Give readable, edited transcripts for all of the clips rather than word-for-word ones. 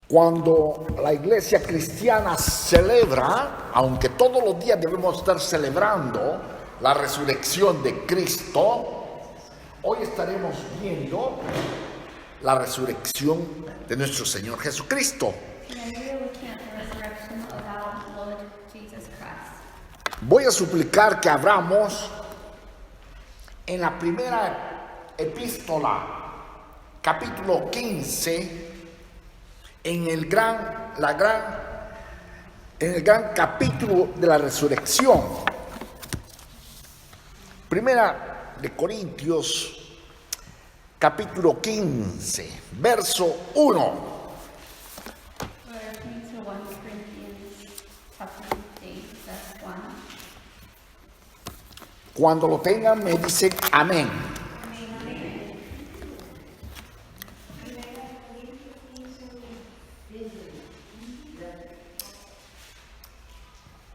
Cuando la iglesia cristiana celebra, aunque todos los días debemos estar celebrando la resurrección de Cristo, hoy estaremos viendo la resurrección de nuestro Señor Jesucristo. Voy a suplicar que abramos en la primera epístola, capítulo 15, en el gran capítulo de la resurrección. Primera de Corintios, capítulo 15, verso 1. Cuando lo tengan me dicen amén.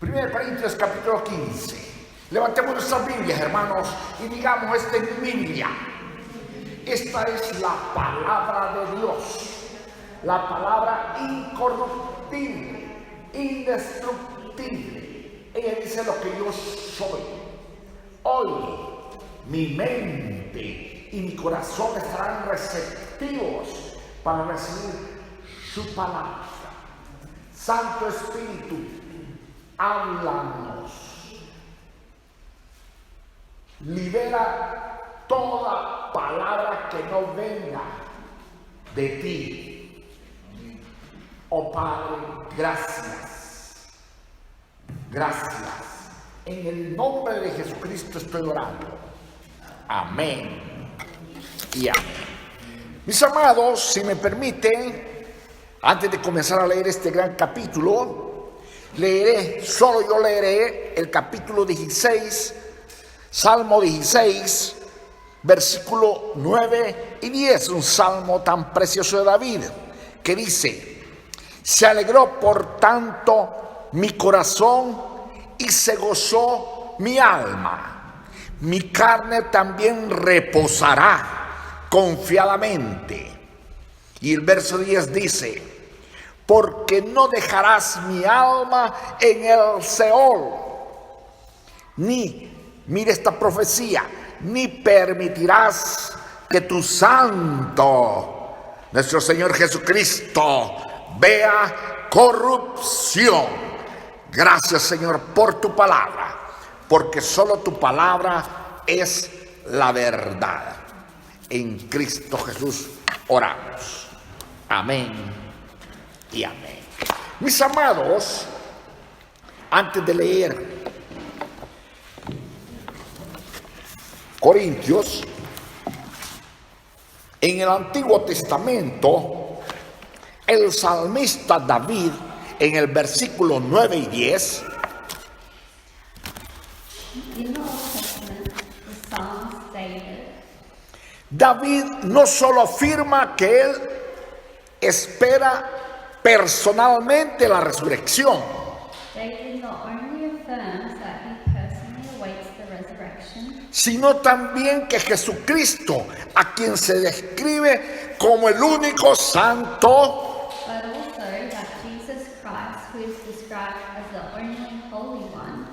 Primera de Corintios capítulo 15. Levantemos nuestras Biblias, hermanos, y digamos: esta es mi Biblia. Esta es la palabra de Dios, la palabra incorruptible, indestructible. Ella dice lo que yo soy. Hoy mi mente y mi corazón estarán receptivos para recibir su palabra. Santo Espíritu, háblanos. Libera toda palabra que no venga de ti. Oh Padre, gracias. Gracias. En el nombre de Jesucristo estoy orando. Amén y amén. Mis amados, si me permiten, antes de comenzar a leer este gran capítulo, yo leeré el capítulo 16, Salmo 16, versículo 9 y 10, un salmo tan precioso de David, que dice: se alegró por tanto mi corazón y se gozó mi alma, mi carne también reposará confiadamente. Y el verso 10 dice: porque no dejarás mi alma en el Seol, mire esta profecía, ni permitirás que tu santo, nuestro Señor Jesucristo, vea corrupción. Gracias, Señor, por tu palabra, porque solo tu palabra es la verdad. En Cristo Jesús oramos. Amén y amén. Mis amados, antes de leer Corintios, en el Antiguo Testamento, el salmista David, en el versículo 9 y 10, David no solo afirma que él espera personalmente la resurrección, sino también que Jesucristo, a quien se describe como el único santo,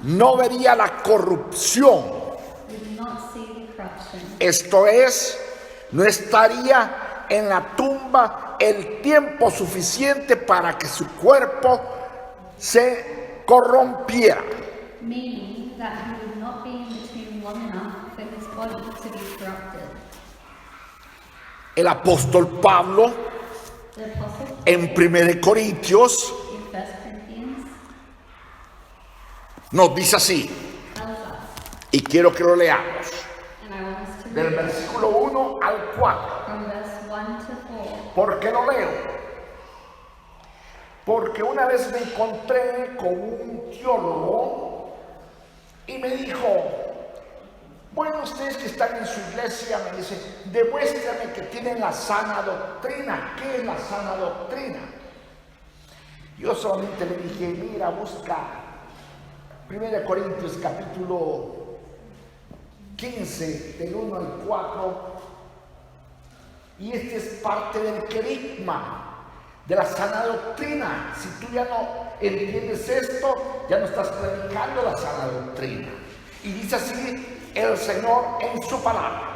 no vería la corrupción. Esto es, no estaría en la tumba el tiempo suficiente para que su cuerpo se corrompiera. El apóstol Pablo, en 1 Corintios, nos dice así, y quiero que lo leamos, del versículo 1 al 4. ¿Por qué lo leo? Porque una vez me encontré con un teólogo y me dijo: bueno, ustedes que están en su iglesia, me dice, demuéstrame que tienen la sana doctrina. ¿Qué es la sana doctrina? Yo solamente le dije: mira, busca 1 Corintios capítulo 15, del 1 al 4, y este es parte del querigma de la sana doctrina. Si tú ya no entiendes esto, ya no estás predicando la sana doctrina. Y dice así el Señor en su palabra.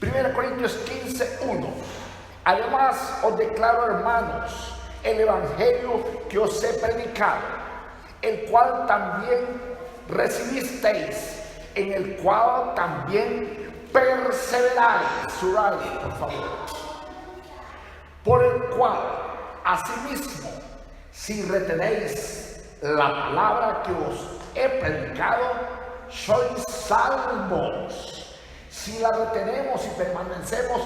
1 Corintios 15:1. Además os declaro, hermanos, el evangelio que os he predicado, el cual también recibisteis, en el cual también perseveráis. Subraya, por favor. Por el cual, asimismo, si retenéis la palabra que os he predicado, sois salvos. Si la retenemos y permanecemos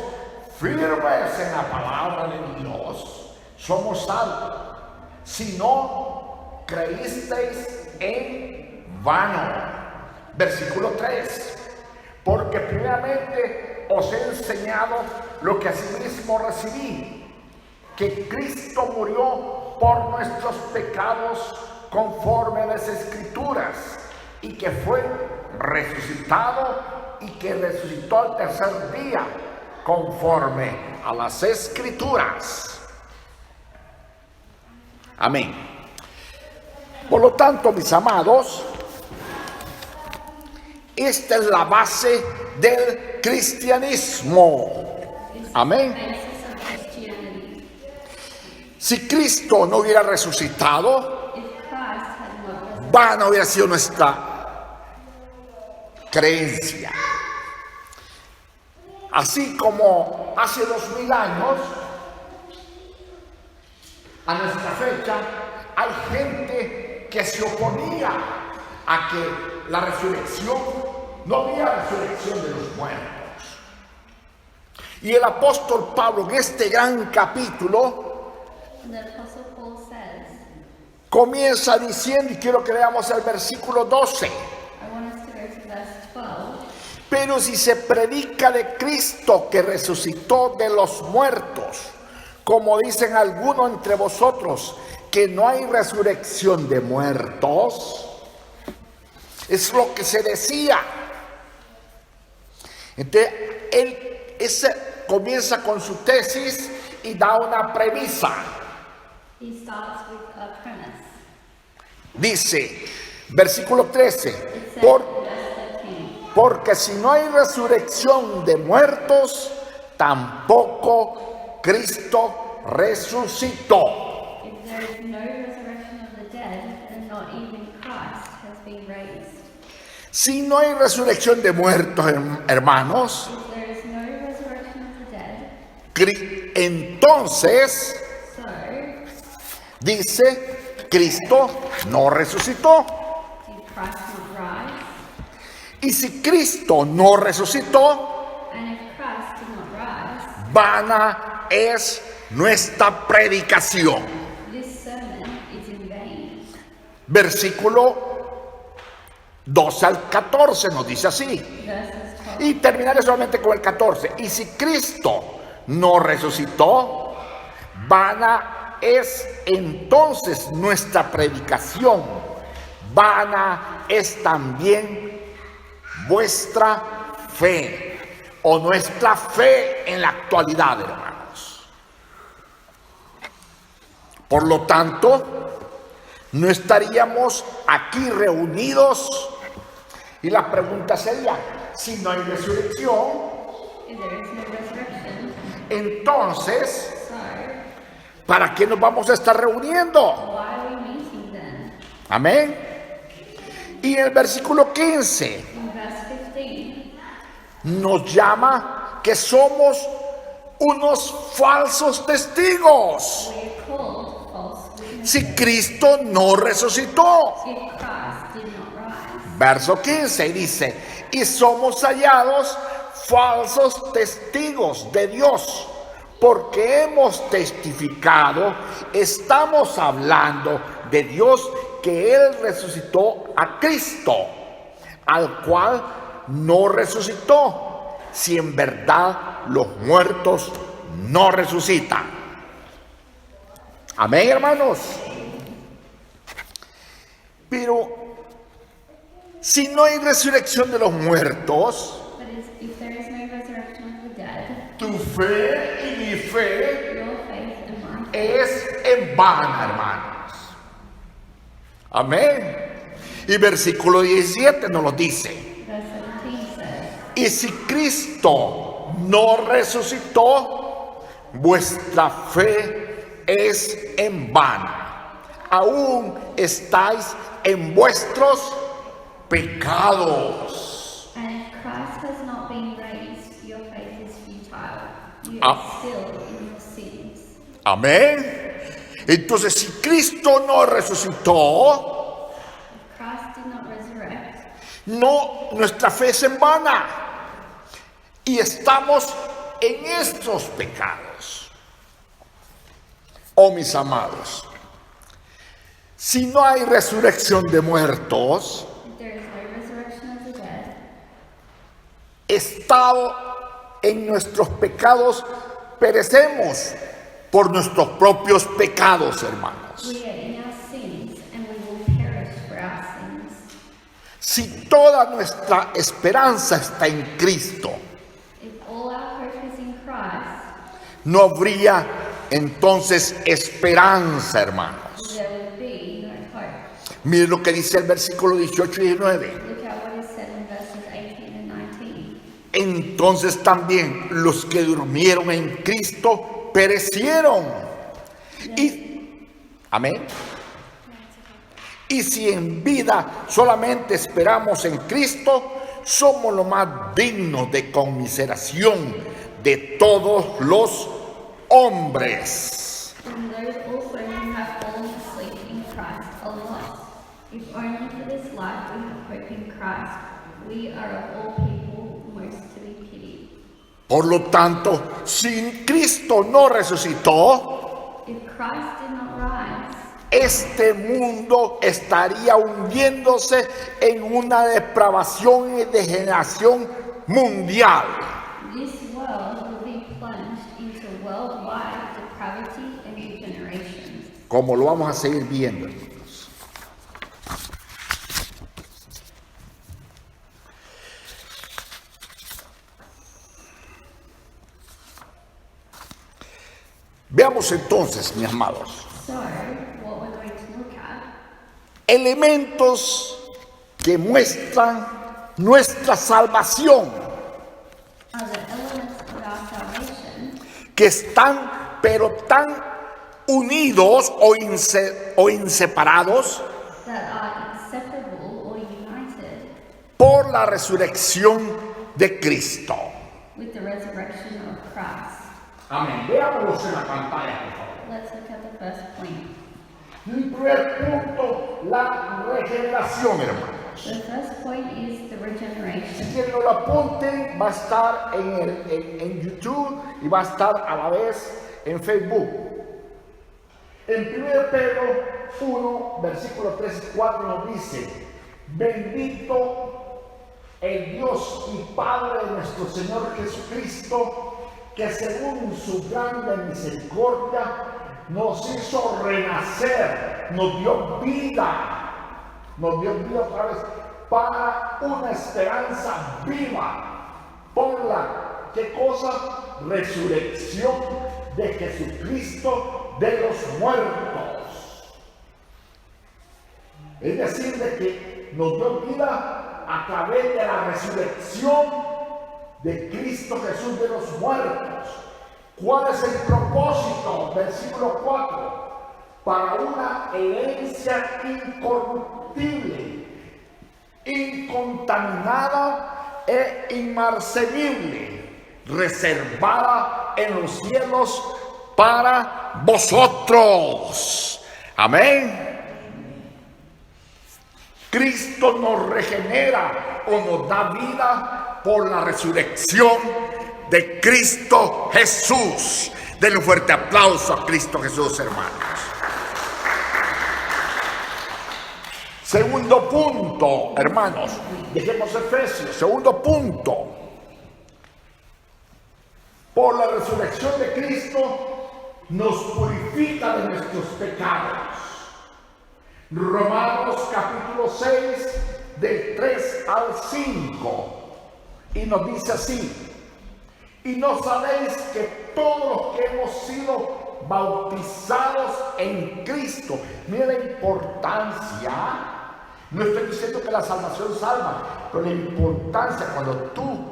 firmes en la palabra de Dios, somos salvos. Si no, creísteis en vano. Versículo 3. Porque primeramente os he enseñado lo que asimismo recibí, que Cristo murió por nuestros pecados conforme a las Escrituras, y que fue resucitado y que resucitó al tercer día conforme a las Escrituras. Amén. Por lo tanto, mis amados, esta es la base del cristianismo. Amén. Si Cristo no hubiera resucitado, vana hubiera sido nuestra creencia. Así como hace 2000 años, a nuestra fecha, hay gente que se oponía a que la resurrección, no había resurrección de los muertos. Y el apóstol Pablo en este gran capítulo comienza diciendo, y quiero que leamos el versículo 12. Pero si se predica de Cristo que resucitó de los muertos, como dicen algunos entre vosotros, que no hay resurrección de muertos, es lo que se decía. Entonces, él comienza con su tesis y da una premisa. Dice, versículo 13, porque si no hay resurrección de muertos, tampoco Cristo resucitó. Si no hay resurrección de muertos, hermanos, entonces, dice, Cristo no resucitó. Y si Cristo no resucitó, vana es nuestra predicación. Versículo 12 al 14 nos dice así. Y terminaré solamente con el 14. Y si Cristo no resucitó, vana es entonces nuestra predicación. Vana es también vuestra fe, o nuestra fe en la actualidad, hermanos. Por lo tanto, no estaríamos aquí reunidos, y la pregunta sería, si no hay resurrección, entonces, ¿para qué nos vamos a estar reuniendo? Amén. Y en el versículo 15 nos llama que somos unos falsos testigos. Si Cristo no resucitó. Verso 15 dice, y somos hallados falsos testigos de Dios, porque hemos testificado, estamos hablando de Dios, que Él resucitó a Cristo, al cual no resucitó, si en verdad los muertos no resucitan. Amén, hermanos. Pero si no hay resurrección de los muertos, tu fe y mi fe es en vano, hermanos. Amén. Y versículo 17 nos lo dice. Y si Cristo no resucitó, vuestra fe es en vano. Aún estáis en vuestros pecados. And if Christ has not been raised, your faith is futile. You are still in your sins. Amén. Entonces, si Cristo no resucitó, If Christ did not resurrect, no, nuestra fe es en vana. Y estamos en estos pecados. Oh, mis amados, si no hay resurrección de muertos, if there is no resurrection of the dead, estado en nuestros pecados, perecemos por nuestros propios pecados, hermanos. we are in our sins and we will perish for our sins. Si toda nuestra esperanza está en Cristo, If all our hope is in Christ, no habría entonces esperanza, hermanos. there will be no hope. Mire lo que dice el versículo 18 y 19. Look at what is said in verses 18 and 19. Entonces también los que durmieron en Cristo perecieron. Amén. Y si en vida solamente esperamos en Cristo, somos lo más dignos de conmiseración de todos los hombres. And those also who have fallen asleep in Christ are lost. If only for this life we have hope in Christ, we are of all people most to be pitied. Por lo tanto, si Cristo no resucitó, If Christ did not rise, este mundo estaría hundiéndose en una depravación y degeneración mundial. this world will be plunged into worldwide depravity and degeneration. Como lo vamos a seguir viendo, hermanos. Veamos entonces, mis amados, So, what we're going to look at elementos que muestran nuestra salvación, are the elements of our salvation que están pero tan unidos o inseparados that are inseparable or united por la resurrección de Cristo. with the resurrection of Christ. Amén. Veámoslos en la pantalla, por favor. Let's look at the first point. El primer punto, la regeneración, hermanos. The first point is the Si regeneration. quien no lo apunten, va a estar en YouTube y va a estar a la vez en Facebook. En 1 Pedro 1, versículo 3 y 4 nos dice: bendito el Dios y Padre de nuestro Señor Jesucristo, que según su grande misericordia nos hizo renacer, nos dio vida otra vez para una esperanza viva por la, ¿qué cosa? Resurrección de Jesucristo de los muertos. Es decir, de que nos dio vida a través de la resurrección de Cristo Jesús de los muertos. ¿Cuál es el propósito? Versículo 4. Para una herencia incorruptible, incontaminada e inmarcesible, reservada en los cielos para vosotros. Amén. Cristo nos regenera o nos da vida por la resurrección de Cristo Jesús. Denle un fuerte aplauso a Cristo Jesús, hermanos. Segundo punto, hermanos, dejemos Efesios. Segundo punto, por la resurrección de Cristo nos purifica de nuestros pecados. Romanos capítulo 6, del 3 al 5, y nos dice así: y no sabéis que todos los que hemos sido bautizados en Cristo. Mira la importancia. No estoy diciendo que la salvación salva, pero la importancia cuando tú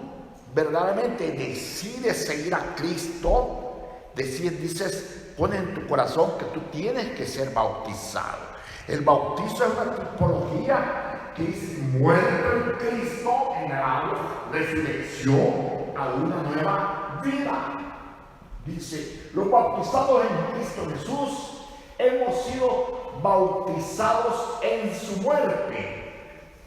verdaderamente decides seguir a Cristo, dices, pones en tu corazón que tú tienes que ser bautizado. El bautizo es una tipología que es muerto en Cristo en el agua, resurrección a una nueva vida. Dice, los bautizados en Cristo Jesús hemos sido bautizados en su muerte,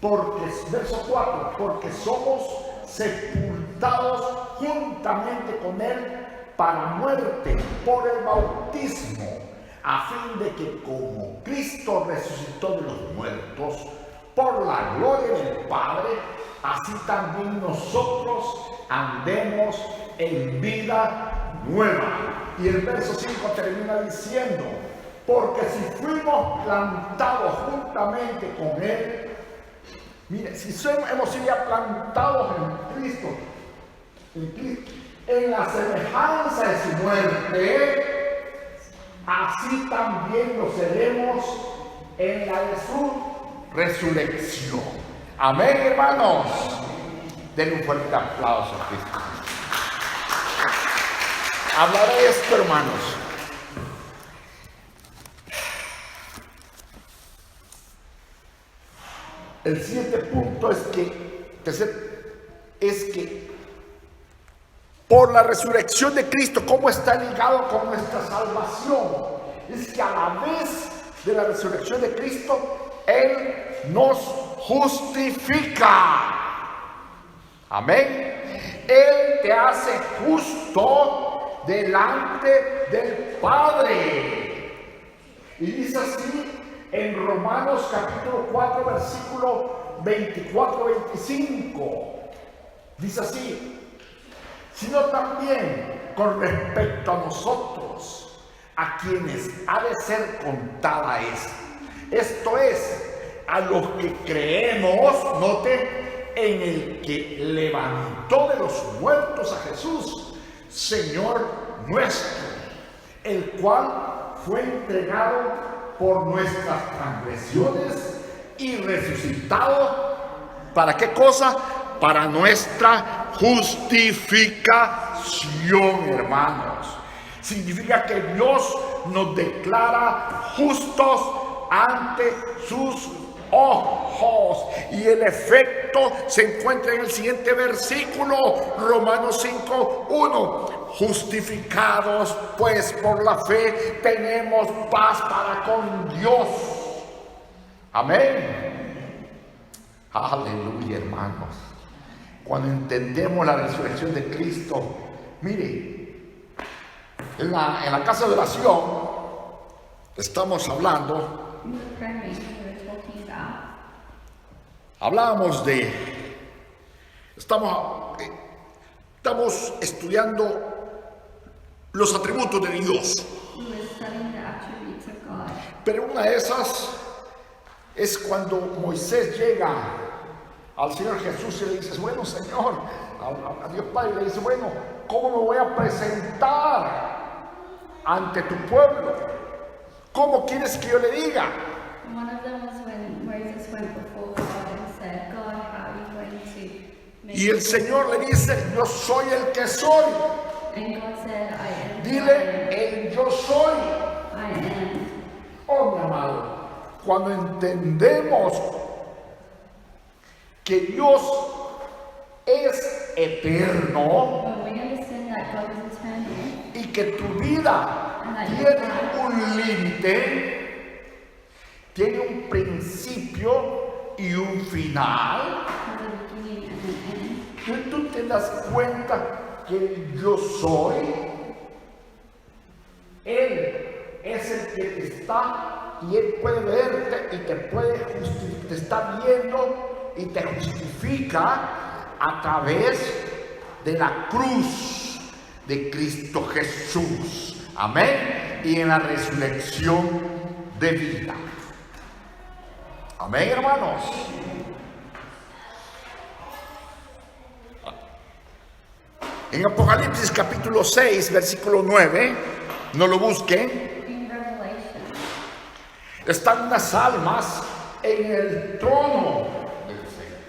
porque, verso 4, porque somos sepultados juntamente con él para muerte por el bautismo, a fin de que como Cristo resucitó de los muertos por la gloria del Padre, así también nosotros andemos en vida nueva. Y el verso 5 termina diciendo, porque si fuimos plantados juntamente con él, mire, si hemos sido ya plantados en Cristo, en la semejanza de su muerte, así también lo seremos en la de su resurrección. Amén, hermanos. Denle un fuerte aplauso a Cristo. Hablaré de esto, hermanos. El siguiente punto es que por la resurrección de Cristo, ¿cómo está ligado con nuestra salvación? Es que a la vez de la resurrección de Cristo, Él nos justifica. Amén. Él te hace justo delante del Padre. Y dice así en Romanos capítulo 4, versículo 24-25. Dice así, sino también con respecto a nosotros, a quienes ha de ser contada esto es, a los que creemos, note, en el que levantó de los muertos a Jesús, Señor nuestro, el cual fue entregado por nuestras transgresiones y resucitado, ¿para qué cosa? Para nuestra justificación, hermanos. Significa que Dios nos declara justos ante sus ojos. Y el efecto se encuentra en el siguiente versículo, Romanos 5:1. Justificados pues por la fe tenemos paz para con Dios. Amén. Aleluya, hermanos. Cuando entendemos la resurrección de Cristo, mire, en la casa de oración estamos hablando, estamos estudiando los atributos de Dios. Pero una de esas es cuando Moisés llega al Señor Jesús y le dice, bueno, Señor, a Dios Padre, le dice, bueno, ¿cómo me voy a presentar ante tu pueblo? ¿Cómo quieres que yo le diga? Y el Señor le dice, yo soy el que soy. Dile, el yo soy. Oh, mi amado, cuando entendemos que Dios es eterno y que tu vida tiene un límite, tiene un principio y un final, tú te das cuenta que el yo soy, Él es el que te está y Él puede verte y te está viendo y te justifica a través de la cruz de Cristo Jesús. Amén. Y en la resurrección de vida. Amén, hermanos. En Apocalipsis capítulo 6, versículo 9, No lo busquen. In Revelation, Están unas almas en el trono del Señor.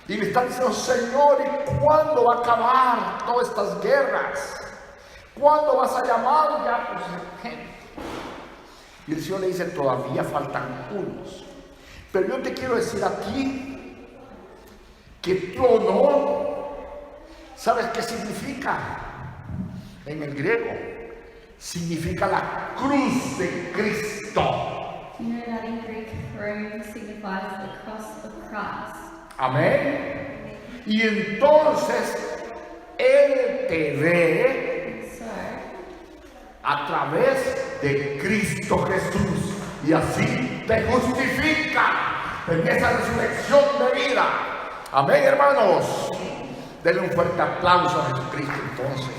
Y le están diciendo, Señor, ¿y cuándo va a acabar todas estas guerras? ¿Cuándo vas a llamar ya a tu gente? Y el Señor le dice, todavía faltan unos. Pero yo te quiero decir a ti que trono, ¿sabes qué significa? En el griego, significa la cruz de Cristo. you know that in Greek, throne signifies the cross of Christ. Amén. Y entonces Él te ve So, a través de Cristo Jesús y así te justifica en esa resurrección de vida. Amén, hermanos. Denle un fuerte aplauso a Jesucristo entonces.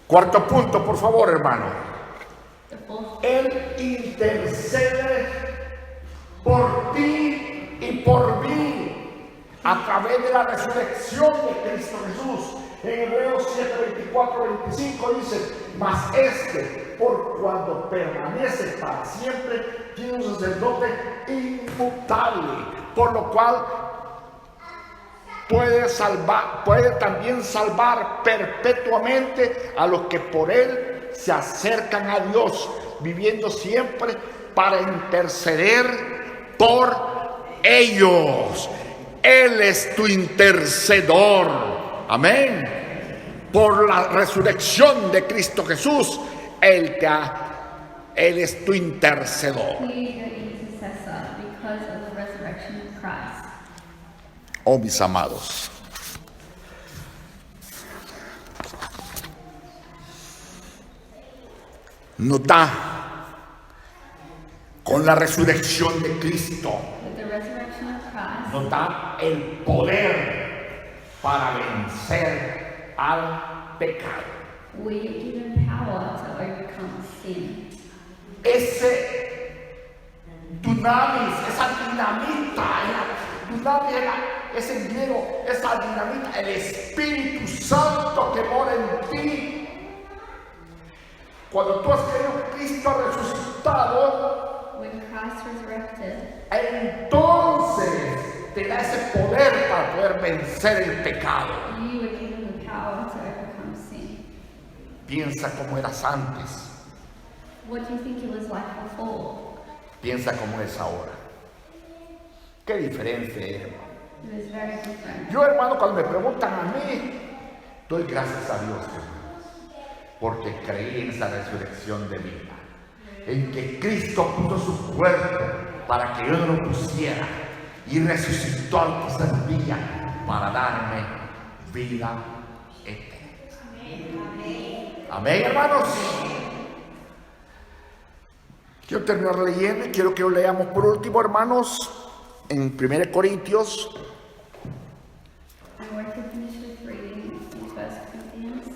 Cuarto punto, por favor, hermano. the fourth, Él intercede por ti y por mí a través de la resurrección de Cristo Jesús. En Hebreos 7, 24, 25 dice, mas este, por cuando permanece para siempre, tiene un sacerdote inmutable, por lo cual puede también salvar perpetuamente a los que por él se acercan a Dios, viviendo siempre para interceder por ellos. Él es tu intercedor. Amén. Por la resurrección de Cristo Jesús, Él es tu intercedor. he is your intercessor because of the resurrection of Christ. Oh, mis amados. Nos da con la resurrección de Cristo, With the resurrection of Christ, nos da el poder para vencer al pecado. we are given power to overcome sin. Ese dunamis, esa dinamita, es en griego, esa dinamita, el Espíritu Santo que mora en ti. Cuando tú has creído que Cristo ha resucitado, When Christ resurrected, entonces te da ese poder para poder vencer el pecado. you were given the power to overcome sin. Piensa cómo eras antes, What do you think it was like before? piensa cómo es ahora. Qué diferencia es, hermano. It was very different. Yo, hermano, cuando me preguntan a mí, doy gracias a Dios, hermano, porque creí en esa resurrección de vida, en que Cristo puso su cuerpo para que yo no lo pusiera y resucitó al tercer día para darme vida eterna. Amén, hermanos. Quiero terminar leyendo y quiero que lo leamos por último, hermanos, en 1 Corintios. I'm going to finish with reading in 1 Corinthians,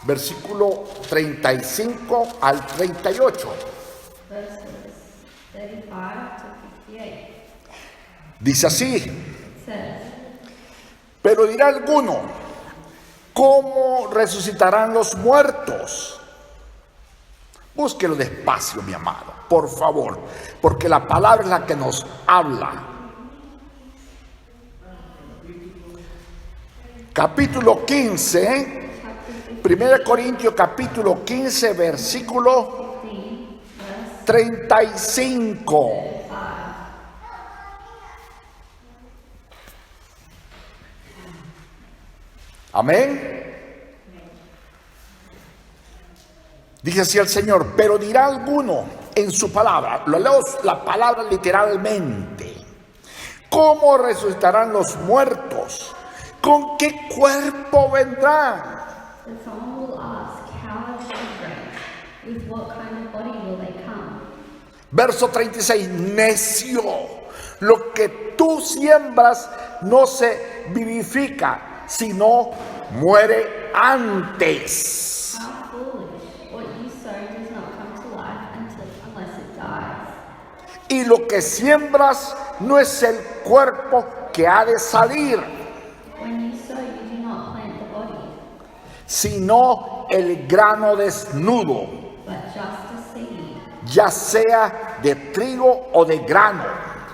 Versículo 35 al 38. verses 35 to 58. Dice así: It says, pero dirá alguno, ¿cómo resucitarán los muertos? Búsquelo despacio, mi amado, por favor, porque la palabra es la que nos habla. Capítulo 15, 1 Corintios capítulo 15, versículo 35. Amén. Dice así el Señor, pero dirá alguno en su palabra, lo leo la palabra literalmente, ¿cómo resucitarán los muertos? ¿Con qué cuerpo vendrán? that someone will ask, how are children? With what kind of body will they come? Verso 36, necio, lo que tú siembras no se vivifica, sino muere antes. How foolish! What you sow does not come to life unless it dies. Y lo que siembras no es el cuerpo que ha de salir, When you sow, you do not plant the body sino el grano desnudo, but just a seed, ya sea de trigo o de grano.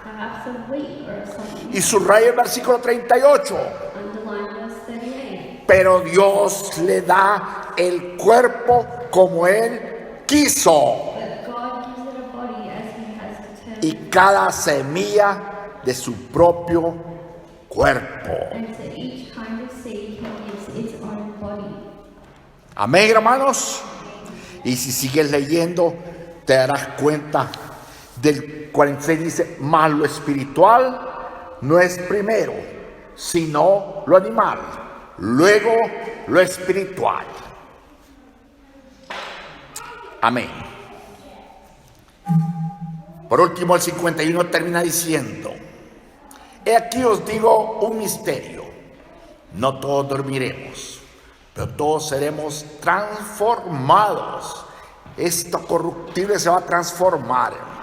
perhaps of wheat or of something. Y subraya el versículo 38. Underline verse 38. Pero Dios le da el cuerpo como Él quiso, But God gives it a body as He has determined, y cada semilla de su propio cuerpo. and to each kind of seed He gives its own body. Amén, hermanos. Y si sigues leyendo, te darás cuenta del 46 dice, mas lo espiritual no es primero, sino lo animal, luego lo espiritual. Amén. Por último, el 51 termina diciendo, he aquí os digo un misterio, no todos dormiremos, pero todos seremos transformados. Esto corruptible se va a transformar, hermano.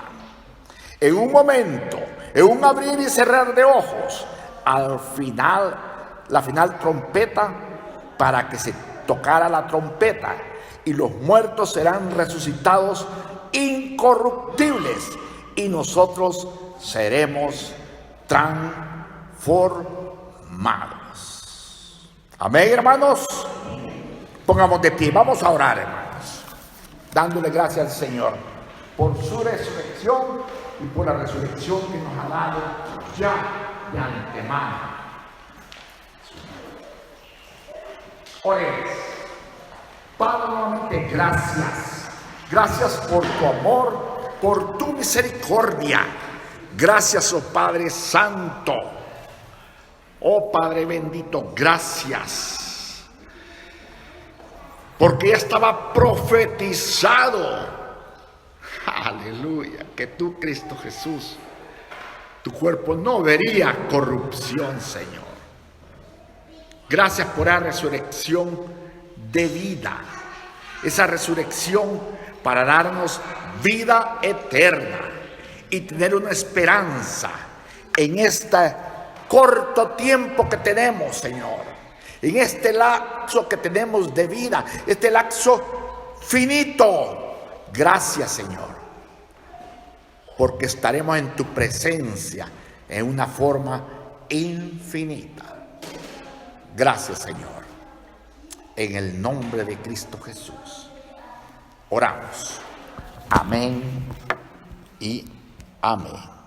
En un momento, en un abrir y cerrar de ojos, al final, la final trompeta, para que se tocara la trompeta, y los muertos serán resucitados incorruptibles, y nosotros seremos transformados. Amén, hermanos. Pongamos de pie, vamos a orar, hermanos, dándole gracias al Señor por su resurrección y por la resurrección que nos ha dado ya de antemano. Oremos. Padre, nuevamente gracias. Gracias por tu amor, por tu misericordia. Gracias, oh Padre Santo. Oh Padre bendito, gracias. Porque ya estaba profetizado, aleluya, que tú, Cristo Jesús, tu cuerpo no vería corrupción, Señor. Gracias por la resurrección de vida, esa resurrección para darnos vida eterna y tener una esperanza en este corto tiempo que tenemos, Señor. En este lapso que tenemos de vida, este lapso finito. Gracias, Señor, porque estaremos en tu presencia en una forma infinita. Gracias, Señor. En el nombre de Cristo Jesús oramos. Amén y amén.